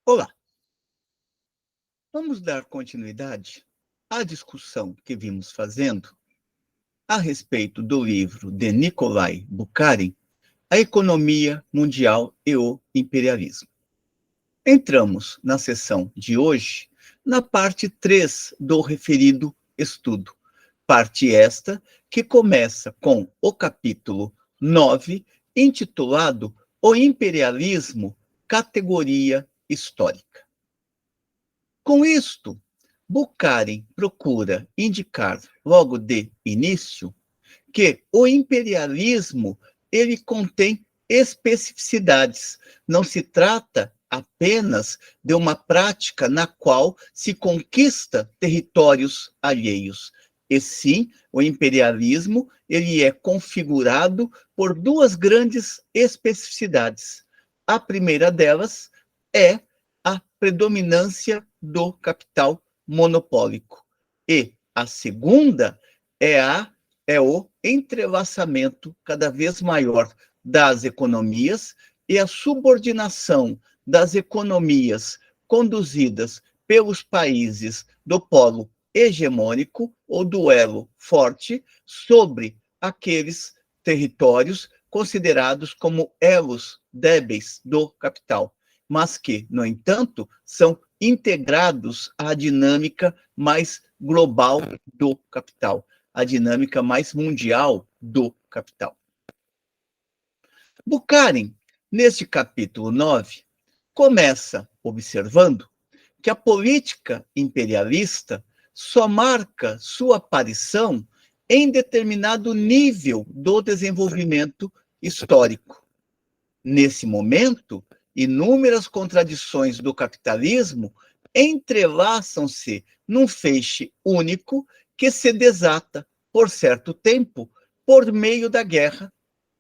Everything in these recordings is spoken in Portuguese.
Olá, vamos dar continuidade à discussão que vimos fazendo a respeito do livro de Nikolai Bukharin, A Economia Mundial e o Imperialismo. Entramos na sessão de hoje na parte 3 do referido estudo, parte esta que começa com o capítulo 9, intitulado O Imperialismo, Categoria Histórica. Com isto, Bukharin procura indicar, logo de início, que o imperialismo ele contém especificidades. Não se trata apenas de uma prática na qual se conquista territórios alheios. E sim, o imperialismo ele é configurado por duas grandes especificidades. A primeira delas é a predominância do capital monopólico. E a segunda é o entrelaçamento cada vez maior das economias e a subordinação das economias conduzidas pelos países do polo hegemônico ou do elo forte sobre aqueles territórios considerados como elos débeis do capital, mas que, no entanto, são integrados à dinâmica mais global do capital, a dinâmica mais mundial do capital. Bukharin, neste capítulo 9, começa observando que a política imperialista só marca sua aparição em determinado nível do desenvolvimento histórico. Nesse momento, inúmeras contradições do capitalismo entrelaçam-se num feixe único que se desata, por certo tempo, por meio da guerra,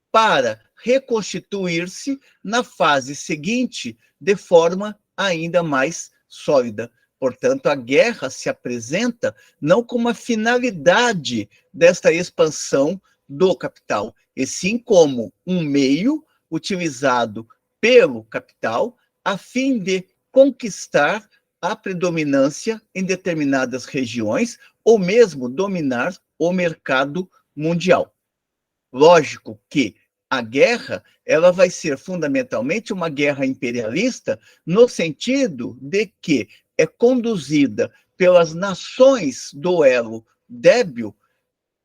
para reconstituir-se na fase seguinte de forma ainda mais sólida. Portanto, a guerra se apresenta não como a finalidade desta expansão do capital, e sim como um meio utilizado pelo capital a fim de conquistar a predominância em determinadas regiões ou mesmo dominar o mercado mundial. Lógico que a guerra ela vai ser fundamentalmente uma guerra imperialista no sentido de que é conduzida pelas nações do elo débil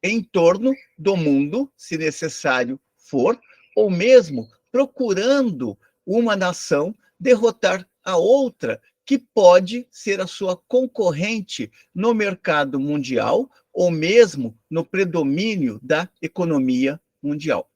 em torno do mundo, se necessário for, ou mesmo procurando uma nação derrotar a outra que pode ser a sua concorrente no mercado mundial ou mesmo no predomínio da economia mundial.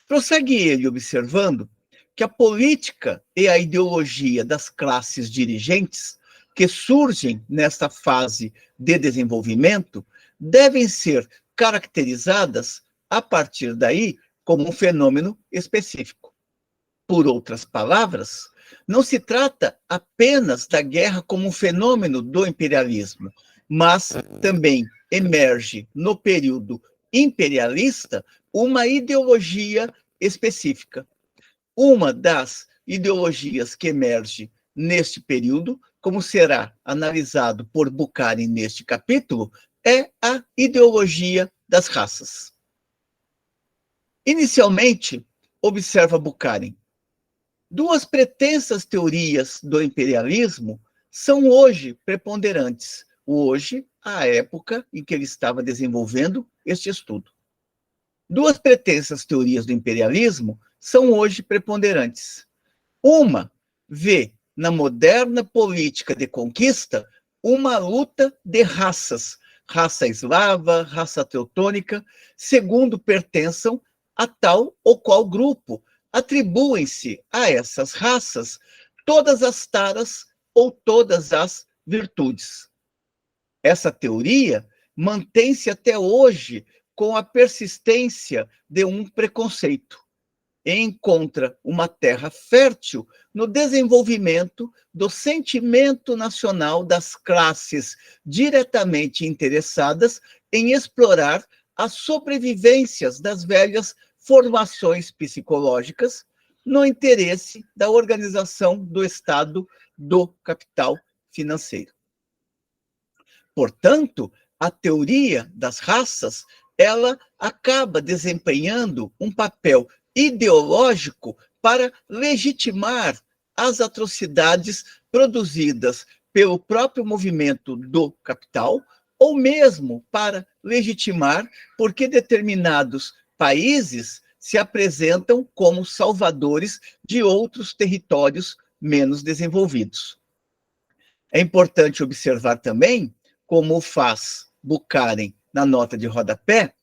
Prossegue ele observando que a política e a ideologia das classes dirigentes que surgem nesta fase de desenvolvimento devem ser caracterizadas a partir daí como um fenômeno específico. Por outras palavras, não se trata apenas da guerra como um fenômeno do imperialismo, mas também emerge no período imperialista uma ideologia específica. Uma das ideologias que emerge neste período, como será analisado por Bukharin neste capítulo, é a ideologia das raças. Inicialmente, observa Bukharin, duas pretensas teorias do imperialismo são hoje preponderantes. Hoje, a época em que ele estava desenvolvendo este estudo. Duas pretensas teorias do imperialismo são hoje preponderantes. Uma vê na moderna política de conquista uma luta de raças, raça eslava, raça teutônica, segundo pertençam a tal ou qual grupo. Atribuem-se a essas raças todas as taras ou todas as virtudes. Essa teoria mantém-se até hoje com a persistência de um preconceito e encontra uma terra fértil no desenvolvimento do sentimento nacional das classes diretamente interessadas em explorar as sobrevivências das velhas formações psicológicas no interesse da organização do Estado do capital financeiro. Portanto, a teoria das raças, ela acaba desempenhando um papel ideológico para legitimar as atrocidades produzidas pelo próprio movimento do capital, ou mesmo para legitimar porque determinados países se apresentam como salvadores de outros territórios menos desenvolvidos. É importante observar também, como faz Bukharin na nota de rodapé,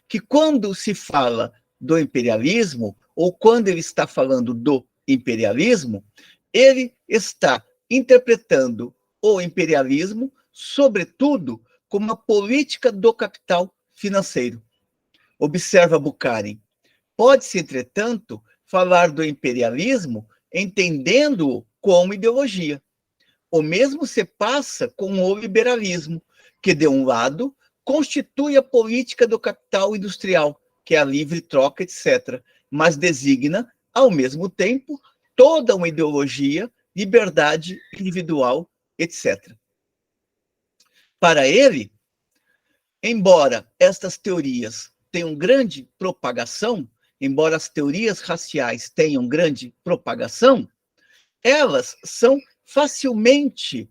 que quando se fala do imperialismo, ou quando ele está falando do imperialismo, ele está interpretando o imperialismo, sobretudo, como uma política do capital financeiro. Observa Bukharin. Pode-se, entretanto, falar do imperialismo entendendo-o como ideologia. O mesmo se passa com o liberalismo, que, de um lado, constitui a política do capital industrial, que é a livre troca, etc., mas designa, ao mesmo tempo, toda uma ideologia, liberdade individual, etc. Para ele, embora estas teorias tenham grande propagação, embora as teorias raciais tenham grande propagação, elas são facilmente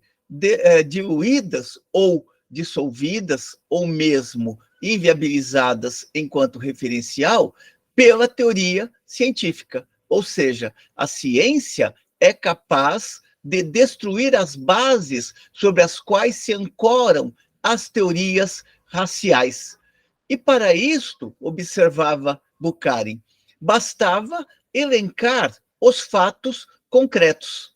diluídas ou dissolvidas, ou mesmo inviabilizadas enquanto referencial pela teoria científica. Ou seja, a ciência é capaz de destruir as bases sobre as quais se ancoram as teorias raciais. E para isto, observava Bukharin, bastava elencar os fatos concretos.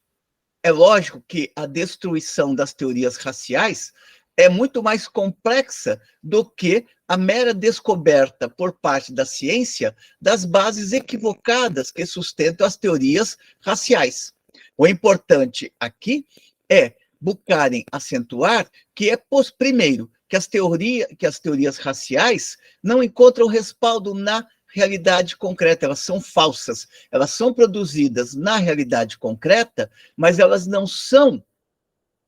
É lógico que a destruição das teorias raciais é muito mais complexa do que a mera descoberta por parte da ciência das bases equivocadas que sustentam as teorias raciais. O importante aqui é Bukharin acentuar que primeiro, que as teorias raciais não encontram respaldo na realidade concreta, elas são falsas, elas são produzidas na realidade concreta, mas elas não são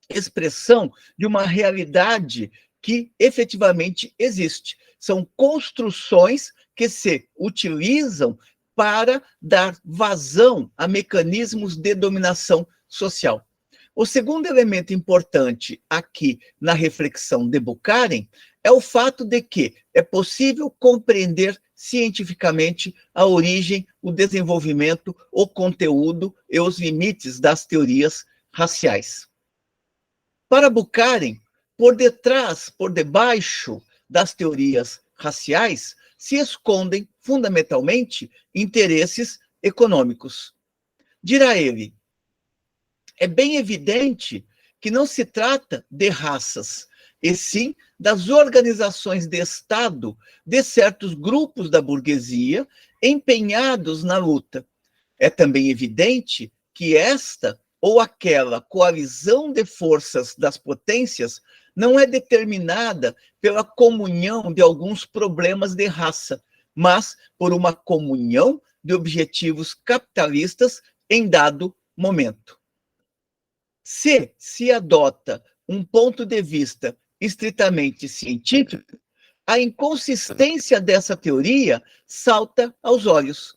expressão de uma realidade que efetivamente existe. São construções que se utilizam para dar vazão a mecanismos de dominação social. O segundo elemento importante aqui na reflexão de Bukharin é o fato de que é possível compreender cientificamente a origem, o desenvolvimento, o conteúdo e os limites das teorias raciais. Para Bukharin, por detrás, por debaixo das teorias raciais, se escondem, fundamentalmente, interesses econômicos. Dirá ele, é bem evidente que não se trata de raças, e sim das organizações de Estado de certos grupos da burguesia empenhados na luta. É também evidente que esta ou aquela coalizão de forças das potências não é determinada pela comunhão de alguns problemas de raça, mas por uma comunhão de objetivos capitalistas em dado momento. Se adota um ponto de vista estritamente científico, a inconsistência dessa teoria salta aos olhos.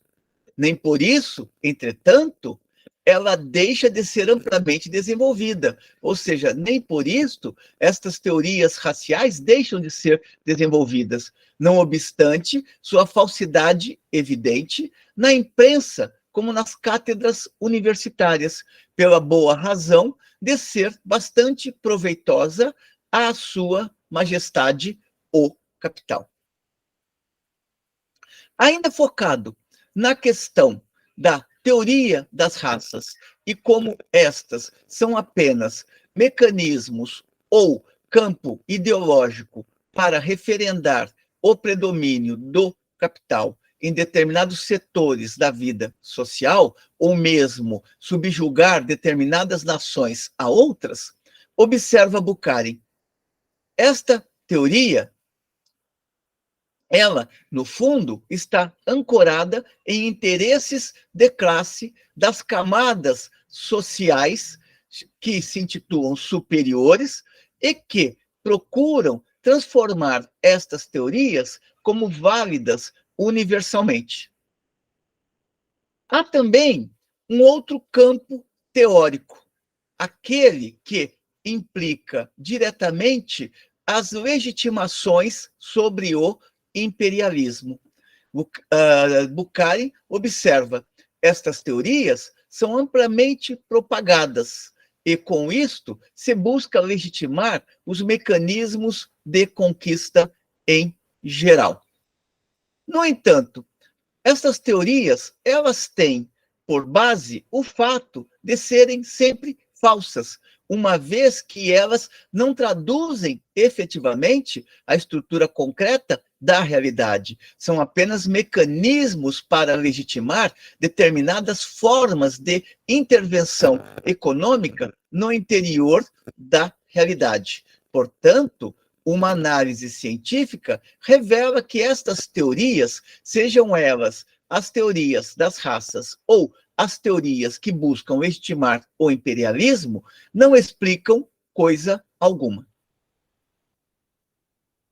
Nem por isso, entretanto, ela deixa de ser amplamente desenvolvida. Ou seja, nem por isso estas teorias raciais deixam de ser desenvolvidas. Não obstante sua falsidade evidente na imprensa, como nas cátedras universitárias, pela boa razão de ser bastante proveitosa à sua majestade, o capital. Ainda focado na questão da teoria das raças e como estas são apenas mecanismos ou campo ideológico para referendar o predomínio do capital em determinados setores da vida social, ou mesmo subjugar determinadas nações a outras, observa Bukharin. Esta teoria ela, no fundo, está ancorada em interesses de classe das camadas sociais que se intitulam superiores e que procuram transformar estas teorias como válidas universalmente. Há também um outro campo teórico, aquele que implica diretamente as legitimações sobre o imperialismo. Bukharin observa: estas teorias são amplamente propagadas e, com isto, se busca legitimar os mecanismos de conquista em geral. No entanto, essas teorias, elas têm por base o fato de serem sempre falsas, uma vez que elas não traduzem efetivamente a estrutura concreta da realidade. São apenas mecanismos para legitimar determinadas formas de intervenção econômica no interior da realidade. Portanto, uma análise científica revela que estas teorias, sejam elas as teorias das raças ou as teorias que buscam legitimar o imperialismo, não explicam coisa alguma.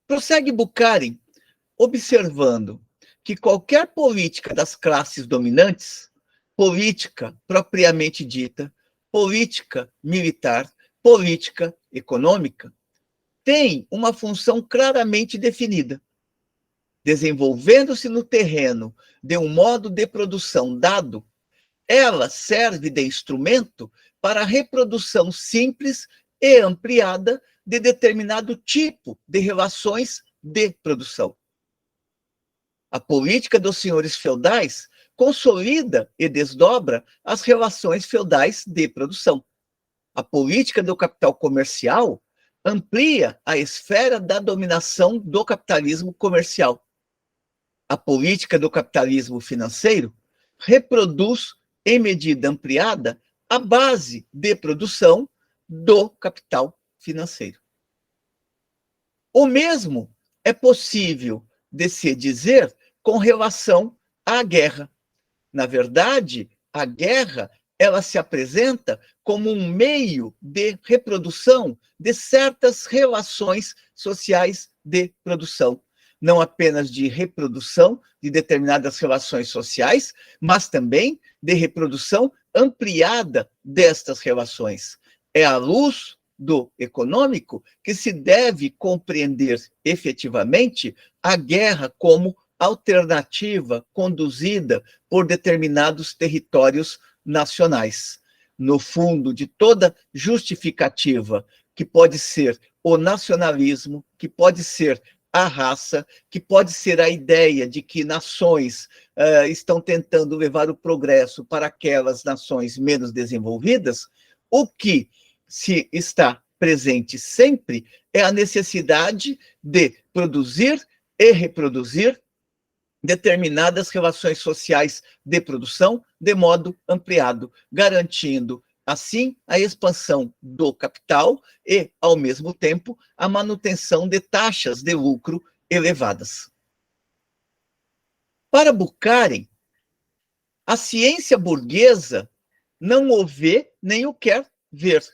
Prossegue Bukharin, observando que qualquer política das classes dominantes, política propriamente dita, política militar, política econômica, tem uma função claramente definida. Desenvolvendo-se no terreno de um modo de produção dado, ela serve de instrumento para a reprodução simples e ampliada de determinado tipo de relações de produção. A política dos senhores feudais consolida e desdobra as relações feudais de produção. A política do capital comercial amplia a esfera da dominação do capitalismo comercial. A política do capitalismo financeiro reproduz, em medida ampliada, a base de produção do capital financeiro. O mesmo é possível de se dizer com relação à guerra. Na verdade, a guerra, ela se apresenta como um meio de reprodução de certas relações sociais de produção. Não apenas de reprodução de determinadas relações sociais, mas também de reprodução ampliada destas relações. É à luz do econômico que se deve compreender efetivamente a guerra como alternativa conduzida por determinados territórios nacionais. No fundo de toda justificativa, que pode ser o nacionalismo, que pode ser a raça, que pode ser a ideia de que nações estão tentando levar o progresso para aquelas nações menos desenvolvidas, o que se está presente sempre é a necessidade de produzir e reproduzir determinadas relações sociais de produção de modo ampliado, garantindo, assim, a expansão do capital e, ao mesmo tempo, a manutenção de taxas de lucro elevadas. Para Bukharin, a ciência burguesa não o vê nem o quer ver.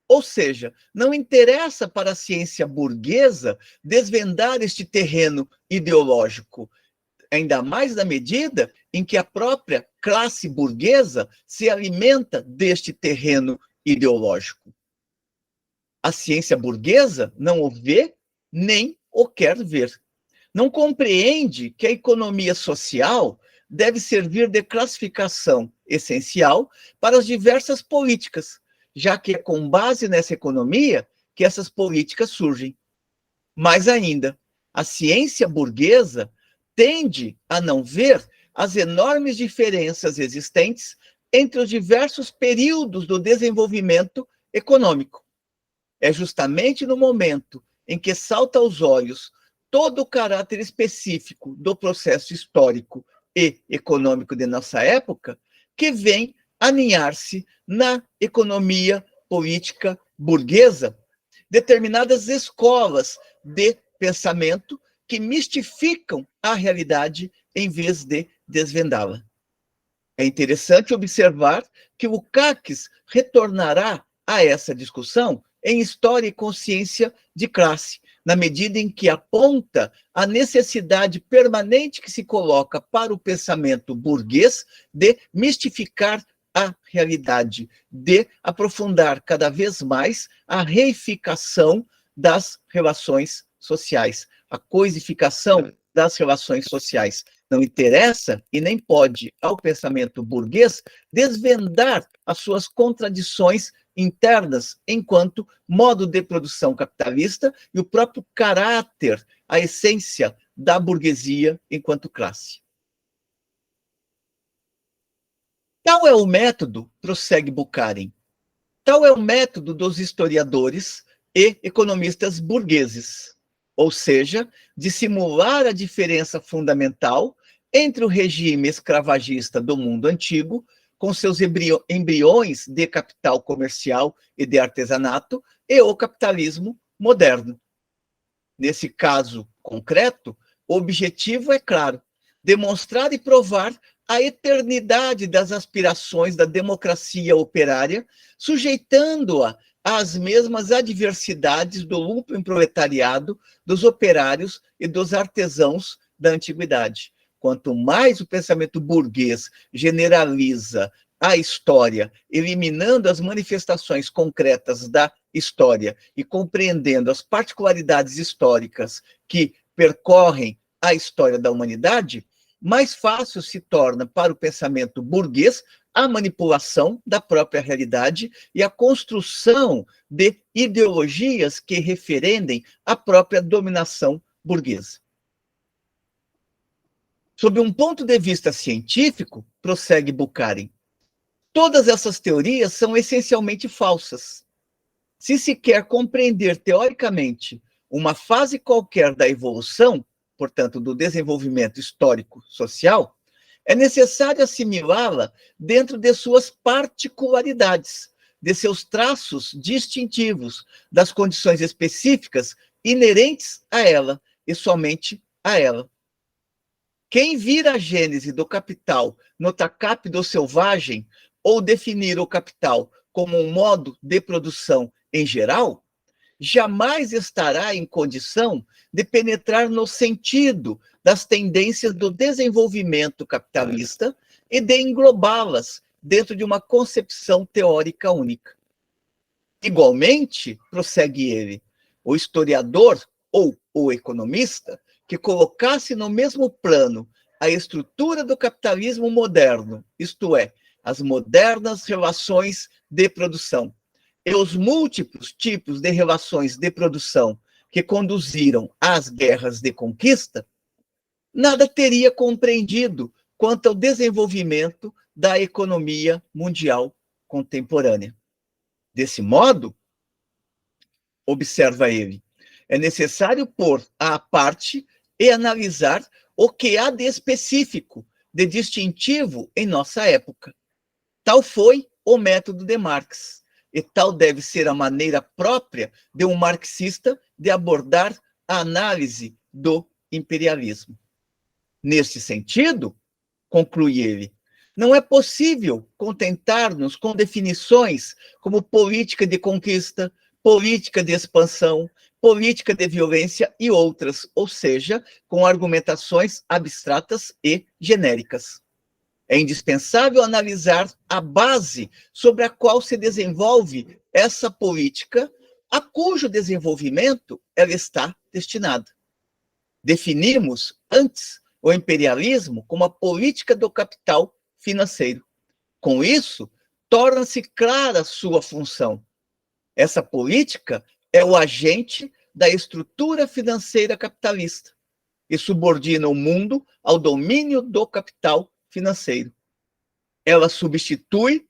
Ou seja, não interessa para a ciência burguesa desvendar este terreno ideológico, ainda mais na medida em que a própria classe burguesa se alimenta deste terreno ideológico. A ciência burguesa não o vê nem o quer ver. Não compreende que a economia social deve servir de classificação essencial para as diversas políticas, já que é com base nessa economia que essas políticas surgem. Mais ainda, a ciência burguesa tende a não ver as enormes diferenças existentes entre os diversos períodos do desenvolvimento econômico. É justamente no momento em que salta aos olhos todo o caráter específico do processo histórico e econômico de nossa época que vem aninhar-se na economia política burguesa determinadas escolas de pensamento que mistificam a realidade em vez de desvendá-la. É interessante observar que o Lukács retornará a essa discussão em História e Consciência de Classe, na medida em que aponta a necessidade permanente que se coloca para o pensamento burguês de mistificar a realidade, de aprofundar cada vez mais a reificação das relações sociais, a coisificação das relações sociais. Não interessa e nem pode ao pensamento burguês desvendar as suas contradições internas enquanto modo de produção capitalista e o próprio caráter, a essência da burguesia enquanto classe. Tal é o método, prossegue Bukharin, tal é o método dos historiadores e economistas burgueses, ou seja, de simular a diferença fundamental entre o regime escravagista do mundo antigo, com seus embriões de capital comercial e de artesanato, e o capitalismo moderno. Nesse caso concreto, o objetivo é claro: demonstrar e provar a eternidade das aspirações da democracia operária, sujeitando-a às mesmas adversidades do lumpenproletariado, dos operários e dos artesãos da antiguidade. Quanto mais o pensamento burguês generaliza a história, eliminando as manifestações concretas da história e compreendendo as particularidades históricas que percorrem a história da humanidade, mais fácil se torna para o pensamento burguês a manipulação da própria realidade e a construção de ideologias que referendem a própria dominação burguesa. Sob um ponto de vista científico, prossegue Bukharin, todas essas teorias são essencialmente falsas. Se se quer compreender teoricamente uma fase qualquer da evolução, portanto, do desenvolvimento histórico-social, é necessário assimilá-la dentro de suas particularidades, de seus traços distintivos, das condições específicas inerentes a ela e somente a ela. Quem vir a gênese do capital no tacape do selvagem ou definir o capital como um modo de produção em geral, jamais estará em condição de penetrar no sentido das tendências do desenvolvimento capitalista e de englobá-las dentro de uma concepção teórica única. Igualmente, prossegue ele, o historiador ou o economista que colocasse no mesmo plano a estrutura do capitalismo moderno, isto é, as modernas relações de produção, e os múltiplos tipos de relações de produção que conduziram às guerras de conquista, nada teria compreendido quanto ao desenvolvimento da economia mundial contemporânea. Desse modo, observa ele, é necessário pôr à parte e analisar o que há de específico, de distintivo em nossa época. Tal foi o método de Marx, e tal deve ser a maneira própria de um marxista de abordar a análise do imperialismo. Neste sentido, conclui ele, não é possível contentar-nos com definições como política de conquista, política de expansão, política de violência e outras, ou seja, com argumentações abstratas e genéricas. É indispensável analisar a base sobre a qual se desenvolve essa política, a cujo desenvolvimento ela está destinada. Definimos, antes, o imperialismo como a política do capital financeiro. Com isso, torna-se clara sua função. Essa política é o agente da estrutura financeira capitalista e subordina o mundo ao domínio do capital financeiro. Ela substitui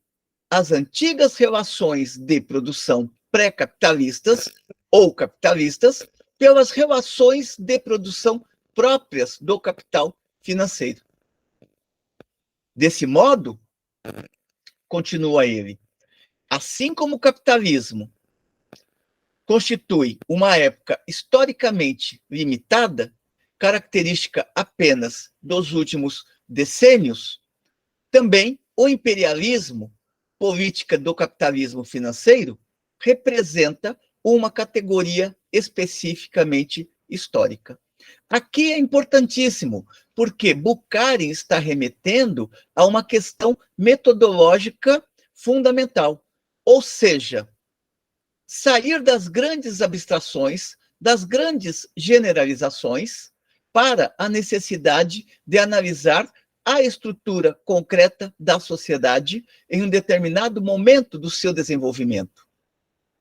as antigas relações de produção pré-capitalistas ou capitalistas pelas relações de produção próprias do capital financeiro. Desse modo, continua ele, assim como o capitalismo constitui uma época historicamente limitada, característica apenas dos últimos decênios, também o imperialismo, política do capitalismo financeiro, representa uma categoria especificamente histórica. Aqui é importantíssimo, porque Bukharin está remetendo a uma questão metodológica fundamental, ou seja, sair das grandes abstrações, das grandes generalizações, para a necessidade de analisar a estrutura concreta da sociedade em um determinado momento do seu desenvolvimento.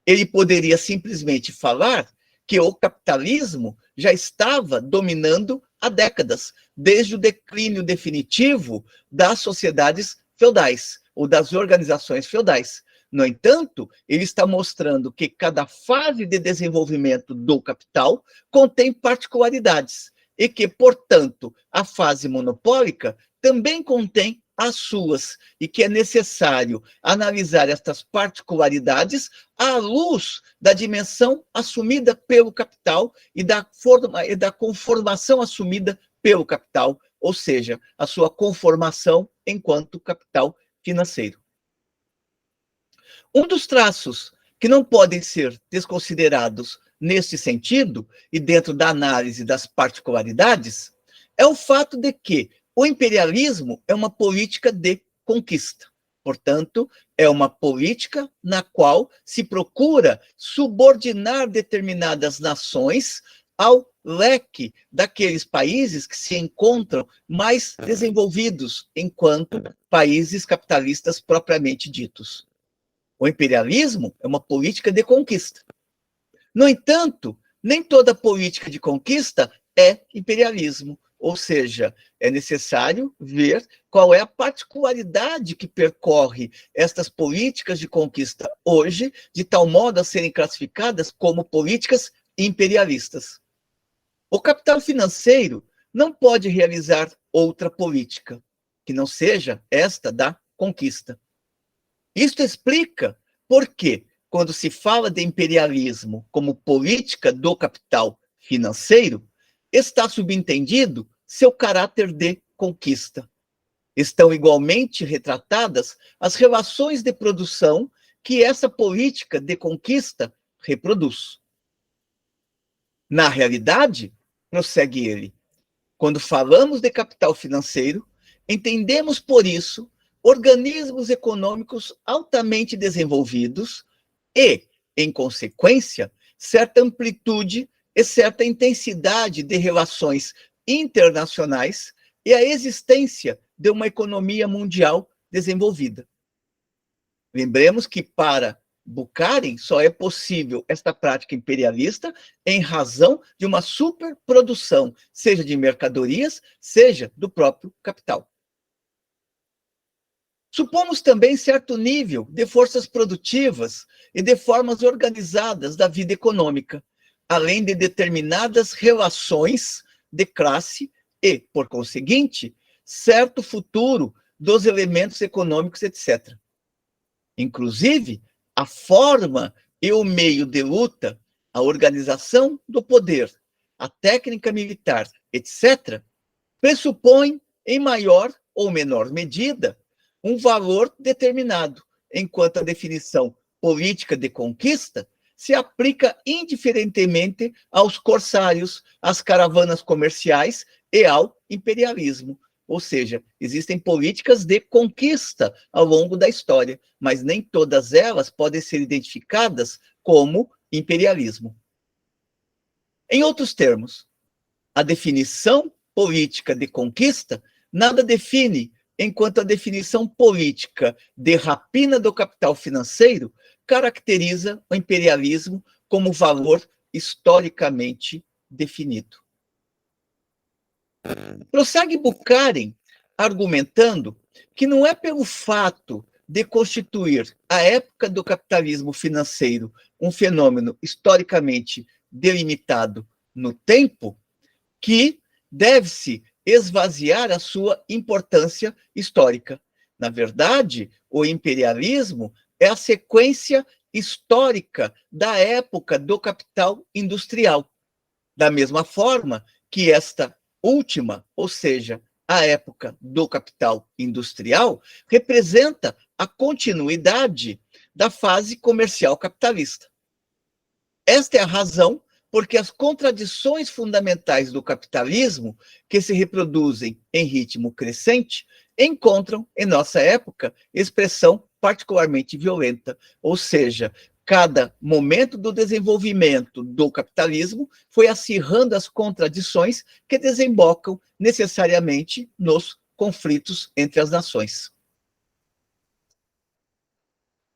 Ele poderia simplesmente falar que o capitalismo já estava dominando há décadas, desde o declínio definitivo das sociedades feudais, ou das organizações feudais. No entanto, ele está mostrando que cada fase de desenvolvimento do capital contém particularidades e que, portanto, a fase monopólica também contém as suas, e que é necessário analisar estas particularidades à luz da dimensão assumida pelo capital e da conformação assumida pelo capital, ou seja, a sua conformação enquanto capital financeiro. Um dos traços que não podem ser desconsiderados neste sentido, e dentro da análise das particularidades, é o fato de que o imperialismo é uma política de conquista. Portanto, é uma política na qual se procura subordinar determinadas nações ao leque daqueles países que se encontram mais desenvolvidos enquanto países capitalistas propriamente ditos. O imperialismo é uma política de conquista. No entanto, nem toda política de conquista é imperialismo. Ou seja, é necessário ver qual é a particularidade que percorre estas políticas de conquista hoje, de tal modo a serem classificadas como políticas imperialistas. O capital financeiro não pode realizar outra política que não seja esta da conquista. Isto explica por que, quando se fala de imperialismo como política do capital financeiro, está subentendido seu caráter de conquista. Estão igualmente retratadas as relações de produção que essa política de conquista reproduz. Na realidade, prossegue ele, quando falamos de capital financeiro, entendemos por isso organismos econômicos altamente desenvolvidos e, em consequência, certa amplitude e certa intensidade de relações internacionais e a existência de uma economia mundial desenvolvida. Lembremos que, para Bukharin, só é possível esta prática imperialista em razão de uma superprodução, seja de mercadorias, seja do próprio capital. Supomos também certo nível de forças produtivas e de formas organizadas da vida econômica, além de determinadas relações de classe e, por conseguinte, certo futuro dos elementos econômicos, etc. Inclusive, a forma e o meio de luta, a organização do poder, a técnica militar, etc., pressupõem, em maior ou menor medida, um valor determinado, enquanto a definição política de conquista se aplica indiferentemente aos corsários, às caravanas comerciais e ao imperialismo. Ou seja, existem políticas de conquista ao longo da história, mas nem todas elas podem ser identificadas como imperialismo. Em outros termos, a definição política de conquista nada define, enquanto a definição política de rapina do capital financeiro caracteriza o imperialismo como valor historicamente definido. Prossegue Bukharin argumentando que não é pelo fato de constituir a época do capitalismo financeiro um fenômeno historicamente delimitado no tempo que deve-se esvaziar a sua importância histórica. Na verdade, o imperialismo é a sequência histórica da época do capital industrial. Da mesma forma que esta última, ou seja, a época do capital industrial, representa a continuidade da fase comercial capitalista. Esta é a razão porque as contradições fundamentais do capitalismo, que se reproduzem em ritmo crescente, encontram, em nossa época, expressão particularmente violenta. Ou seja, cada momento do desenvolvimento do capitalismo foi acirrando as contradições que desembocam necessariamente nos conflitos entre as nações.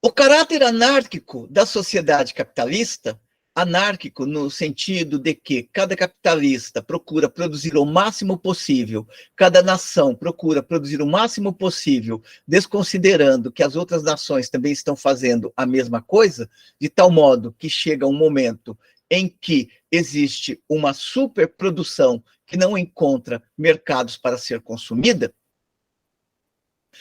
O caráter anárquico da sociedade capitalista, anárquico no sentido de que cada capitalista procura produzir o máximo possível, cada nação procura produzir o máximo possível, desconsiderando que as outras nações também estão fazendo a mesma coisa, de tal modo que chega um momento em que existe uma superprodução que não encontra mercados para ser consumida.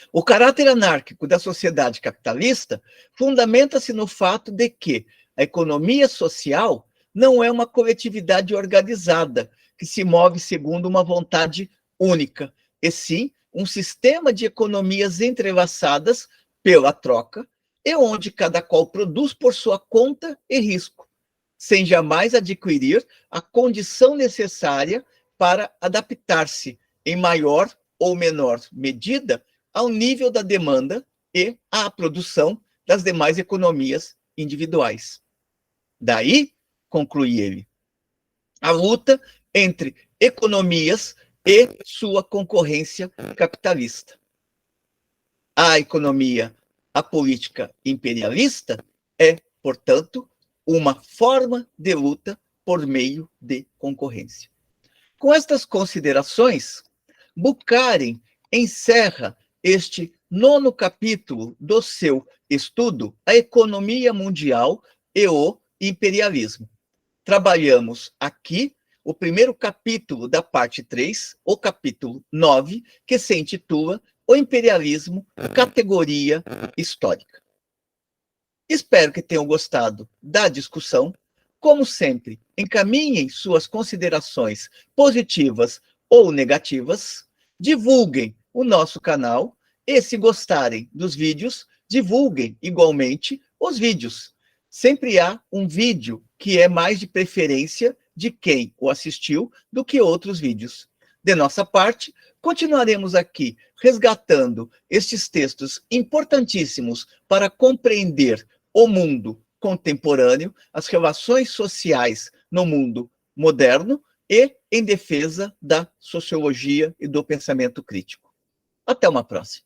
O caráter anárquico da sociedade capitalista fundamenta-se no fato de que a economia social não é uma coletividade organizada que se move segundo uma vontade única, e sim um sistema de economias entrelaçadas pela troca e onde cada qual produz por sua conta e risco, sem jamais adquirir a condição necessária para adaptar-se em maior ou menor medida ao nível da demanda e à produção das demais economias individuais. Daí, conclui ele, a luta entre economias e sua concorrência capitalista. A economia, a política imperialista é, portanto, uma forma de luta por meio de concorrência. Com estas considerações, Bukharin encerra este 9º capítulo do seu estudo, A Economia Mundial e o Imperialismo. Trabalhamos aqui o primeiro capítulo da parte 3, o capítulo 9, que se intitula O Imperialismo, Categoria Histórica. Espero que tenham gostado da discussão. Como sempre, encaminhem suas considerações positivas ou negativas, divulguem o nosso canal e, se gostarem dos vídeos, divulguem igualmente os vídeos. Sempre há um vídeo que é mais de preferência de quem o assistiu do que outros vídeos. De nossa parte, continuaremos aqui resgatando estes textos importantíssimos para compreender o mundo contemporâneo, as relações sociais no mundo moderno e em defesa da sociologia e do pensamento crítico. Até uma próxima.